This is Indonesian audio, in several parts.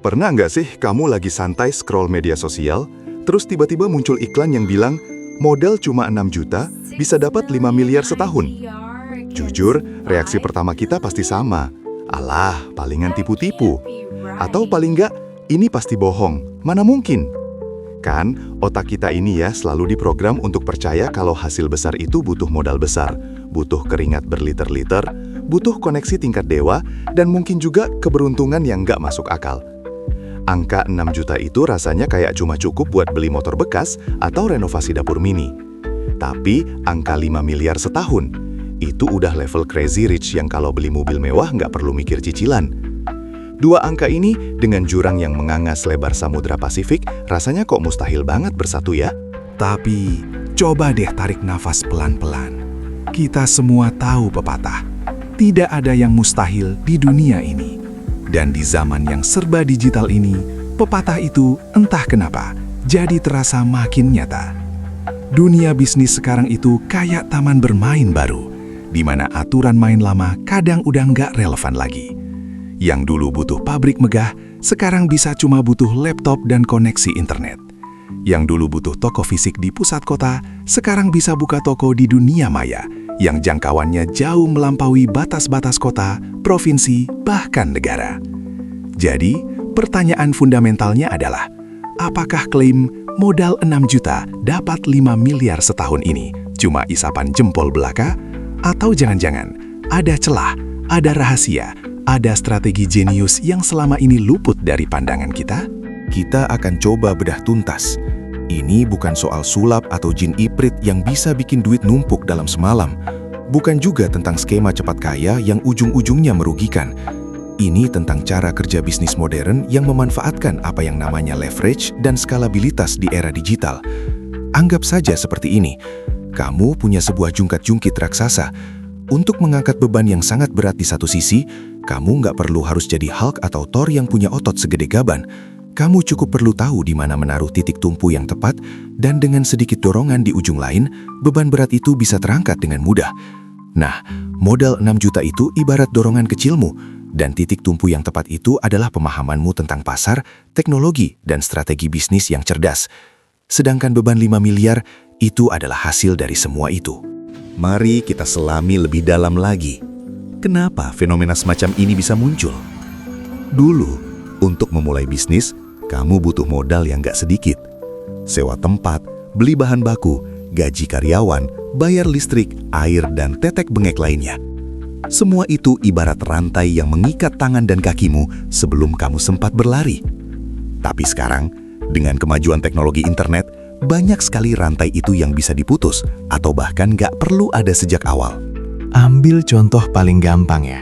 Pernah nggak sih kamu lagi santai scroll media sosial, terus tiba-tiba muncul iklan yang bilang, modal cuma 6 juta, bisa dapat 5 miliar setahun? Jujur, reaksi pertama kita pasti sama. Alah, palingan tipu-tipu. Atau paling nggak, ini pasti bohong, mana mungkin? Kan, otak kita ini ya selalu diprogram untuk percaya kalau hasil besar itu butuh modal besar, butuh keringat berliter-liter, butuh koneksi tingkat dewa, dan mungkin juga keberuntungan yang nggak masuk akal. Angka 6 juta itu rasanya kayak cuma cukup buat beli motor bekas atau renovasi dapur mini. Tapi angka 5 miliar setahun, itu udah level crazy rich yang kalau beli mobil mewah nggak perlu mikir cicilan. Dua angka ini dengan jurang yang menganga selebar Samudra Pasifik rasanya kok mustahil banget bersatu ya? Tapi coba deh tarik nafas pelan-pelan. Kita semua tahu pepatah, tidak ada yang mustahil di dunia ini. Dan di zaman yang serba digital ini, pepatah itu entah kenapa jadi terasa makin nyata. Dunia bisnis sekarang itu kayak taman bermain baru, di mana aturan main lama kadang udah nggak relevan lagi. Yang dulu butuh pabrik megah, sekarang bisa cuma butuh laptop dan koneksi internet. Yang dulu butuh toko fisik di pusat kota, sekarang bisa buka toko di dunia maya, yang jangkauannya jauh melampaui batas-batas kota, provinsi, bahkan negara. Jadi, pertanyaan fundamentalnya adalah, apakah klaim modal 6 juta dapat 5 miliar setahun ini cuma isapan jempol belaka? Atau jangan-jangan ada celah, ada rahasia, ada strategi jenius yang selama ini luput dari pandangan kita? Kita akan coba bedah tuntas. Ini bukan soal sulap atau jin iprit yang bisa bikin duit numpuk dalam semalam. Bukan juga tentang skema cepat kaya yang ujung-ujungnya merugikan. Ini tentang cara kerja bisnis modern yang memanfaatkan apa yang namanya leverage dan skalabilitas di era digital. Anggap saja seperti ini. Kamu punya sebuah jungkat-jungkit raksasa. Untuk mengangkat beban yang sangat berat di satu sisi, kamu nggak perlu harus jadi Hulk atau Thor yang punya otot segede gaban. Kamu cukup perlu tahu di mana menaruh titik tumpu yang tepat, dan dengan sedikit dorongan di ujung lain, beban berat itu bisa terangkat dengan mudah. Nah, modal 6 juta itu ibarat dorongan kecilmu, dan titik tumpu yang tepat itu adalah pemahamanmu tentang pasar, teknologi, dan strategi bisnis yang cerdas. Sedangkan beban 5 miliar, itu adalah hasil dari semua itu. Mari kita selami lebih dalam lagi. Kenapa fenomena semacam ini bisa muncul? Dulu, untuk memulai bisnis, kamu butuh modal yang gak sedikit. Sewa tempat, beli bahan baku, gaji karyawan, bayar listrik, air, dan tetek bengek lainnya. Semua itu ibarat rantai yang mengikat tangan dan kakimu sebelum kamu sempat berlari. Tapi sekarang, dengan kemajuan teknologi internet, banyak sekali rantai itu yang bisa diputus, atau bahkan gak perlu ada sejak awal. Ambil contoh paling gampang ya.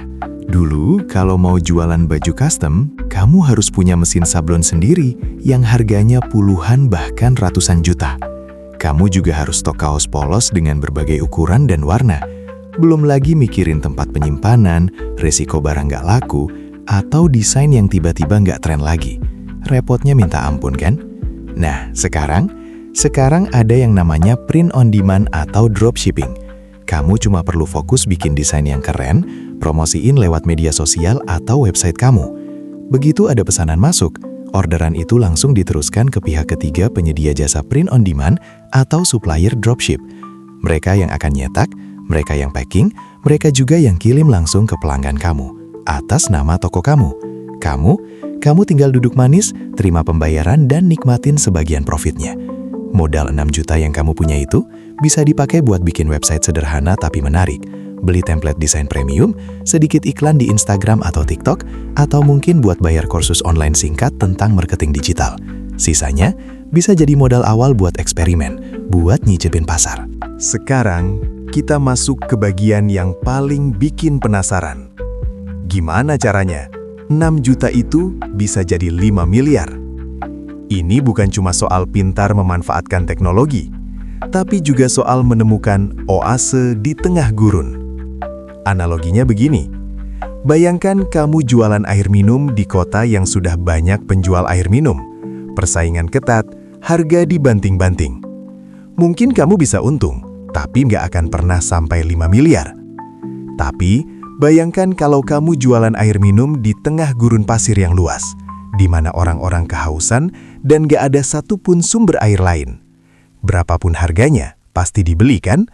Dulu, kalau mau jualan baju custom, kamu harus punya mesin sablon sendiri yang harganya puluhan bahkan ratusan juta. Kamu juga harus stok kaos polos dengan berbagai ukuran dan warna. Belum lagi mikirin tempat penyimpanan, resiko barang gak laku, atau desain yang tiba-tiba gak tren lagi. Repotnya minta ampun kan? Nah, sekarang ada yang namanya print on demand atau dropshipping. Kamu cuma perlu fokus bikin desain yang keren, promosiin lewat media sosial atau website kamu. Begitu ada pesanan masuk, orderan itu langsung diteruskan ke pihak ketiga penyedia jasa print on demand atau supplier dropship. Mereka yang akan nyetak, mereka yang packing, mereka juga yang kirim langsung ke pelanggan kamu, atas nama toko kamu. Kamu tinggal duduk manis, terima pembayaran dan nikmatin sebagian profitnya. Modal 6 juta yang kamu punya itu bisa dipakai buat bikin website sederhana tapi menarik, beli template desain premium, sedikit iklan di Instagram atau TikTok, atau mungkin buat bayar kursus online singkat tentang marketing digital. Sisanya bisa jadi modal awal buat eksperimen, buat nyicipin pasar. Sekarang, kita masuk ke bagian yang paling bikin penasaran. Gimana caranya 6 juta itu bisa jadi 5 miliar? Ini bukan cuma soal pintar memanfaatkan teknologi, tapi juga soal menemukan oase di tengah gurun. Analoginya begini, bayangkan kamu jualan air minum di kota yang sudah banyak penjual air minum. Persaingan ketat, harga dibanting-banting. Mungkin kamu bisa untung, tapi nggak akan pernah sampai 5 miliar. Tapi, bayangkan kalau kamu jualan air minum di tengah gurun pasir yang luas. di mana orang-orang kehausan dan gak ada satupun sumber air lain. Berapapun harganya, pasti dibeli kan?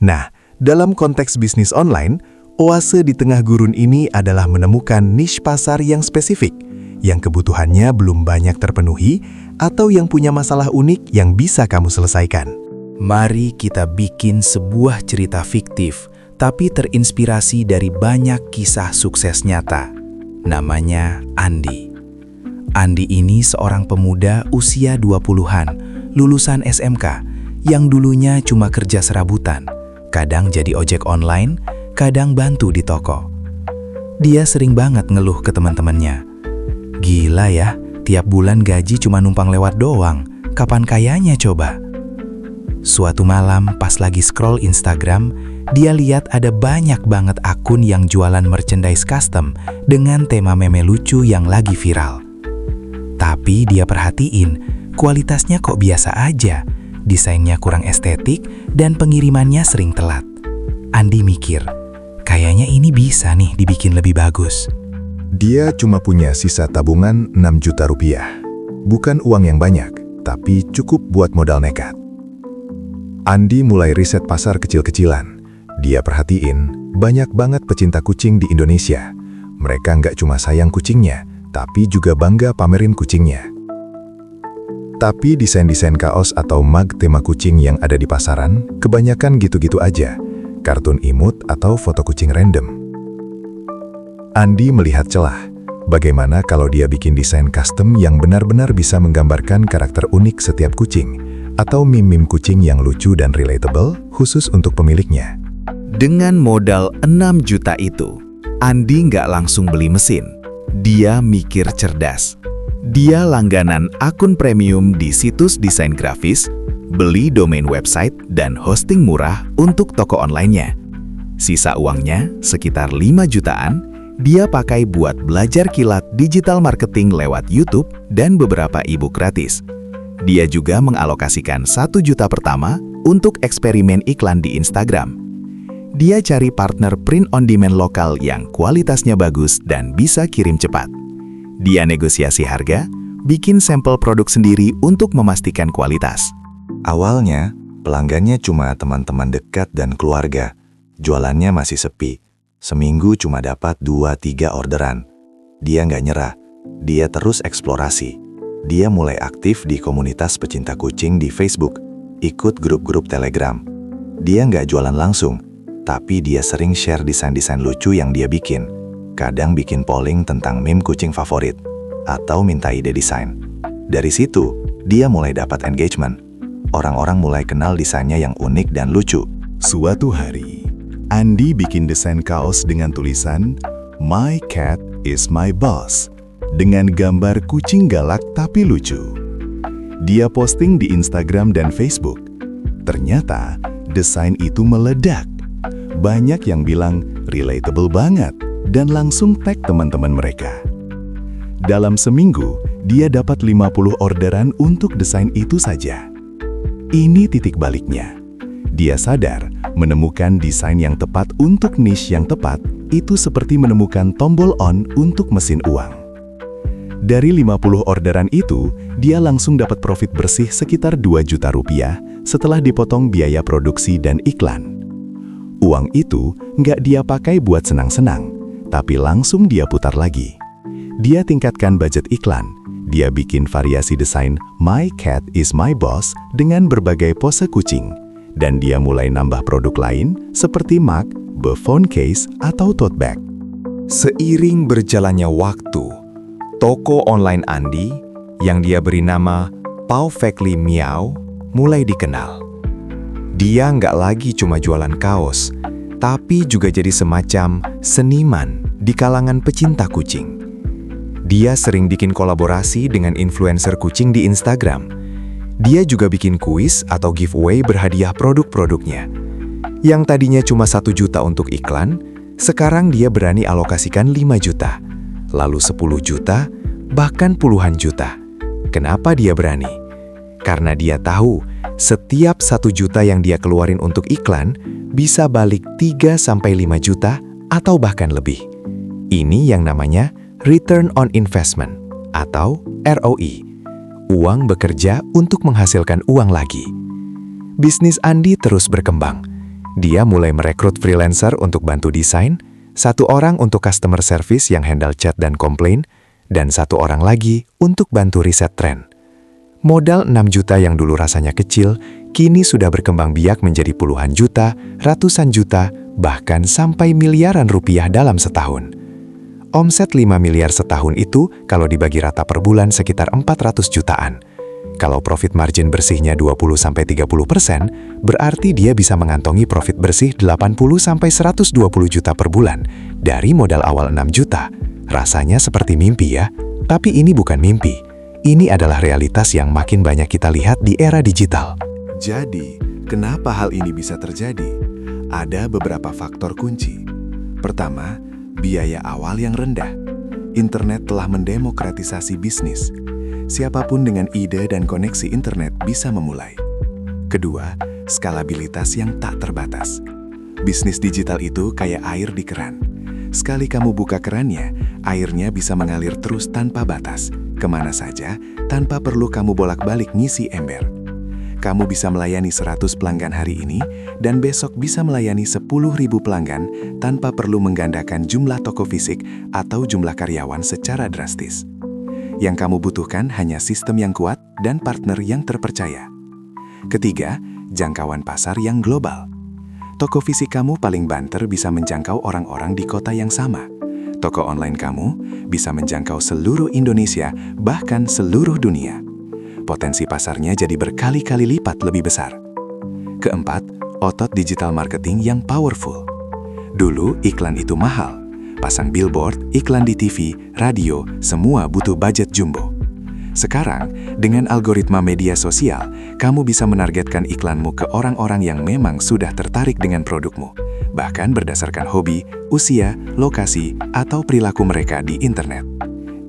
Nah, dalam konteks bisnis online, oase di tengah gurun ini adalah menemukan niche pasar yang spesifik, yang kebutuhannya belum banyak terpenuhi, atau yang punya masalah unik yang bisa kamu selesaikan. Mari kita bikin sebuah cerita fiktif, tapi terinspirasi dari banyak kisah sukses nyata. Namanya Andi. Andi ini seorang pemuda usia 20-an, lulusan SMK, yang dulunya cuma kerja serabutan, kadang jadi ojek online, kadang bantu di toko. Dia sering banget ngeluh ke teman-temannya. Gila ya, tiap bulan gaji cuma numpang lewat doang, kapan kayanya coba? Suatu malam pas lagi scroll Instagram, dia lihat ada banyak banget akun yang jualan merchandise custom dengan tema meme lucu yang lagi viral. Tapi dia perhatiin, kualitasnya kok biasa aja, desainnya kurang estetik, dan pengirimannya sering telat. Andi mikir, kayaknya ini bisa nih dibikin lebih bagus. Dia cuma punya sisa tabungan 6 juta rupiah. Bukan uang yang banyak, tapi cukup buat modal nekat. Andi mulai riset pasar kecil-kecilan. Dia perhatiin, banyak banget pecinta kucing di Indonesia. Mereka nggak cuma sayang kucingnya, tapi juga bangga pamerin kucingnya. Tapi desain-desain kaos atau mug tema kucing yang ada di pasaran, kebanyakan gitu-gitu aja. Kartun imut atau foto kucing random. Andi melihat celah. Bagaimana kalau dia bikin desain custom yang benar-benar bisa menggambarkan karakter unik setiap kucing, atau meme-meme kucing yang lucu dan relatable khusus untuk pemiliknya. Dengan modal 6 juta itu, Andi nggak langsung beli mesin. Dia mikir cerdas. Dia langganan akun premium di situs desain grafis, beli domain website dan hosting murah untuk toko online-nya. Sisa uangnya, sekitar 5 jutaan, dia pakai buat belajar kilat digital marketing lewat YouTube dan beberapa e-book gratis. Dia juga mengalokasikan 1 juta pertama untuk eksperimen iklan di Instagram. Dia cari partner print on demand lokal yang kualitasnya bagus dan bisa kirim cepat. Dia negosiasi harga, bikin sampel produk sendiri untuk memastikan kualitas. Awalnya, pelanggannya cuma teman-teman dekat dan keluarga. Jualannya masih sepi. Seminggu cuma dapat 2-3 orderan. Dia nggak nyerah. Dia terus eksplorasi. Dia mulai aktif di komunitas pecinta kucing di Facebook, ikut grup-grup Telegram. Dia nggak jualan langsung, tapi dia sering share desain-desain lucu yang dia bikin. Kadang bikin polling tentang meme kucing favorit, atau minta ide desain. Dari situ, dia mulai dapat engagement. Orang-orang mulai kenal desainnya yang unik dan lucu. Suatu hari, Andi bikin desain kaos dengan tulisan "My cat is my boss" dengan gambar kucing galak tapi lucu. Dia posting di Instagram dan Facebook. Ternyata, desain itu meledak. Banyak yang bilang relatable banget dan langsung tag teman-teman mereka. Dalam seminggu, dia dapat 50 orderan untuk desain itu saja. Ini titik baliknya. Dia sadar menemukan desain yang tepat untuk niche yang tepat itu seperti menemukan tombol on untuk mesin uang. Dari 50 orderan itu, dia langsung dapat profit bersih sekitar 2 juta rupiah setelah dipotong biaya produksi dan iklan. Uang itu nggak dia pakai buat senang-senang, tapi langsung dia putar lagi. Dia tingkatkan budget iklan. Dia bikin variasi desain "My cat is my boss" dengan berbagai pose kucing. Dan dia mulai nambah produk lain seperti mug, phone case, atau tote bag. Seiring berjalannya waktu, toko online Andi, yang dia beri nama Perfectly Meow, mulai dikenal. Dia nggak lagi cuma jualan kaos, tapi juga jadi semacam seniman di kalangan pecinta kucing. Dia sering bikin kolaborasi dengan influencer kucing di Instagram. Dia juga bikin kuis atau giveaway berhadiah produk-produknya. Yang tadinya cuma 1 juta untuk iklan, sekarang dia berani alokasikan 5 juta. Lalu 10 juta, bahkan puluhan juta. Kenapa dia berani? Karena dia tahu, setiap 1 juta yang dia keluarin untuk iklan, bisa balik 3-5 juta atau bahkan lebih. Ini yang namanya return on investment, atau ROI. Uang bekerja untuk menghasilkan uang lagi. Bisnis Andi terus berkembang. Dia mulai merekrut freelancer untuk bantu desain, 1 orang untuk customer service yang handle chat dan komplain, dan 1 orang lagi untuk bantu riset tren. Modal 6 juta yang dulu rasanya kecil, kini sudah berkembang biak menjadi puluhan juta, ratusan juta, bahkan sampai miliaran rupiah dalam setahun. Omset 5 miliar setahun itu kalau dibagi rata per bulan sekitar 400 jutaan. Kalau profit margin bersihnya 20-30%, berarti dia bisa mengantongi profit bersih 80-120 juta per bulan dari modal awal 6 juta. Rasanya seperti mimpi ya, tapi ini bukan mimpi. Ini adalah realitas yang makin banyak kita lihat di era digital. Jadi, kenapa hal ini bisa terjadi? Ada beberapa faktor kunci. Pertama, biaya awal yang rendah. Internet telah mendemokratisasi bisnis. Siapapun dengan ide dan koneksi internet bisa memulai. Kedua, skalabilitas yang tak terbatas. Bisnis digital itu kayak air di keran. Sekali kamu buka kerannya, airnya bisa mengalir terus tanpa batas, kemana saja, tanpa perlu kamu bolak-balik ngisi ember. Kamu bisa melayani 100 pelanggan hari ini, dan besok bisa melayani 10.000 pelanggan tanpa perlu menggandakan jumlah toko fisik atau jumlah karyawan secara drastis. Yang kamu butuhkan hanya sistem yang kuat dan partner yang terpercaya. Ketiga, jangkauan pasar yang global. Toko fisik kamu paling banter bisa menjangkau orang-orang di kota yang sama. Toko online kamu bisa menjangkau seluruh Indonesia, bahkan seluruh dunia. Potensi pasarnya jadi berkali-kali lipat lebih besar. Keempat, otot digital marketing yang powerful. Dulu iklan itu mahal. Pasang billboard, iklan di TV, radio, semua butuh budget jumbo. Sekarang, dengan algoritma media sosial, kamu bisa menargetkan iklanmu ke orang-orang yang memang sudah tertarik dengan produkmu, bahkan berdasarkan hobi, usia, lokasi, atau perilaku mereka di internet.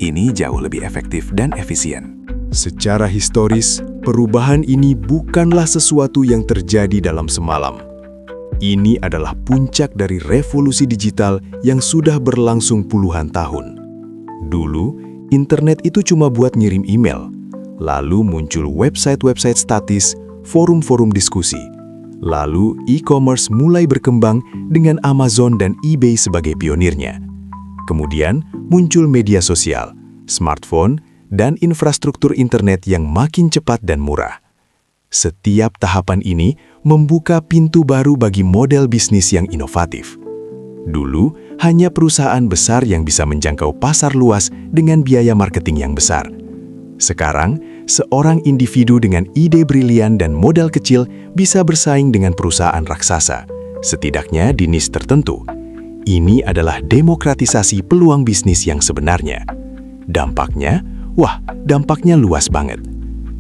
Ini jauh lebih efektif dan efisien. Secara historis, perubahan ini bukanlah sesuatu yang terjadi dalam semalam. Ini adalah puncak dari revolusi digital yang sudah berlangsung puluhan tahun. Dulu, internet itu cuma buat ngirim email. Lalu muncul website-website statis, forum-forum diskusi. Lalu e-commerce mulai berkembang dengan Amazon dan eBay sebagai pionirnya. Kemudian muncul media sosial, smartphone, dan infrastruktur internet yang makin cepat dan murah. Setiap tahapan ini membuka pintu baru bagi model bisnis yang inovatif. Dulu, hanya perusahaan besar yang bisa menjangkau pasar luas dengan biaya marketing yang besar. Sekarang, seorang individu dengan ide brilian dan modal kecil bisa bersaing dengan perusahaan raksasa, setidaknya di niche tertentu. Ini adalah demokratisasi peluang bisnis yang sebenarnya. Dampaknya luas banget.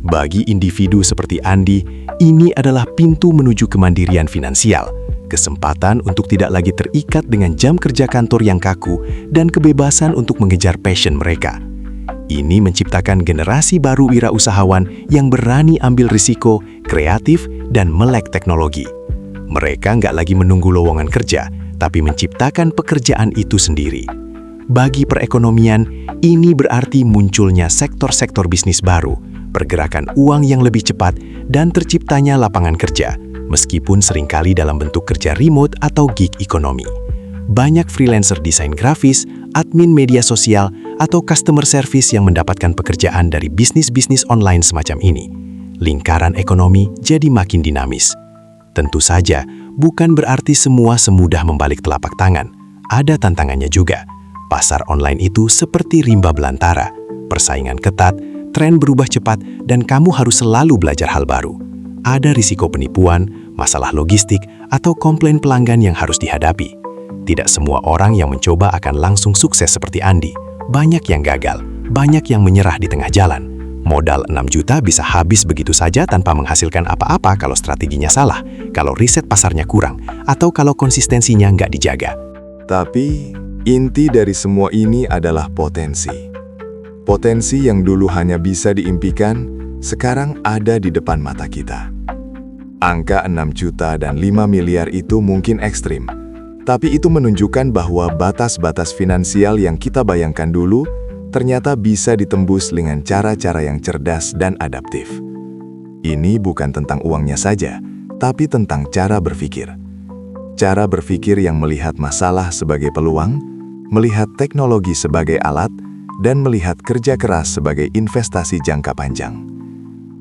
Bagi individu seperti Andi, ini adalah pintu menuju kemandirian finansial, kesempatan untuk tidak lagi terikat dengan jam kerja kantor yang kaku, dan kebebasan untuk mengejar passion mereka. Ini menciptakan generasi baru wirausahawan yang berani ambil risiko, kreatif, dan melek teknologi. Mereka nggak lagi menunggu lowongan kerja, tapi menciptakan pekerjaan itu sendiri. Bagi perekonomian, ini berarti munculnya sektor-sektor bisnis baru, pergerakan uang yang lebih cepat, dan terciptanya lapangan kerja, meskipun seringkali dalam bentuk kerja remote atau gig ekonomi. Banyak freelancer desain grafis, admin media sosial, atau customer service yang mendapatkan pekerjaan dari bisnis-bisnis online semacam ini. Lingkaran ekonomi jadi makin dinamis. Tentu saja, bukan berarti semua semudah membalik telapak tangan. Ada tantangannya juga. Pasar online itu seperti rimba belantara, persaingan ketat, tren berubah cepat, dan kamu harus selalu belajar hal baru. Ada risiko penipuan, masalah logistik, atau komplain pelanggan yang harus dihadapi. Tidak semua orang yang mencoba akan langsung sukses seperti Andi. Banyak yang gagal, banyak yang menyerah di tengah jalan. Modal 6 juta bisa habis begitu saja tanpa menghasilkan apa-apa kalau strateginya salah, kalau riset pasarnya kurang, atau kalau konsistensinya nggak dijaga. Tapi, inti dari semua ini adalah potensi. Potensi yang dulu hanya bisa diimpikan, sekarang ada di depan mata kita. Angka 6 juta dan 5 miliar itu mungkin ekstrim, tapi itu menunjukkan bahwa batas-batas finansial yang kita bayangkan dulu ternyata bisa ditembus dengan cara-cara yang cerdas dan adaptif. Ini bukan tentang uangnya saja, tapi tentang cara berpikir. Cara berpikir yang melihat masalah sebagai peluang, melihat teknologi sebagai alat, dan melihat kerja keras sebagai investasi jangka panjang.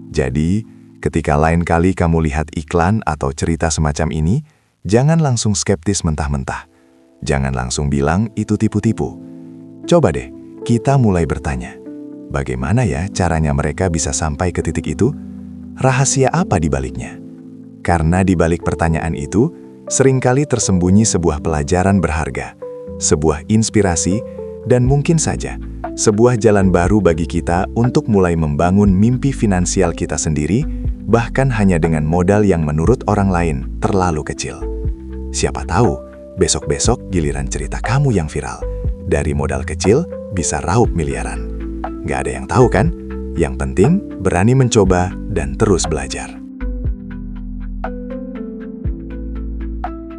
Jadi, ketika lain kali kamu lihat iklan atau cerita semacam ini, jangan langsung skeptis mentah-mentah. Jangan langsung bilang itu tipu-tipu. Coba deh, kita mulai bertanya, bagaimana ya caranya mereka bisa sampai ke titik itu? Rahasia apa di baliknya? Karena di balik pertanyaan itu, seringkali tersembunyi sebuah pelajaran berharga, sebuah inspirasi, dan mungkin saja sebuah jalan baru bagi kita untuk mulai membangun mimpi finansial kita sendiri, bahkan hanya dengan modal yang menurut orang lain terlalu kecil. Siapa tahu, besok-besok giliran cerita kamu yang viral. Dari modal kecil, bisa raup miliaran. Nggak ada yang tahu kan? Yang penting, berani mencoba dan terus belajar.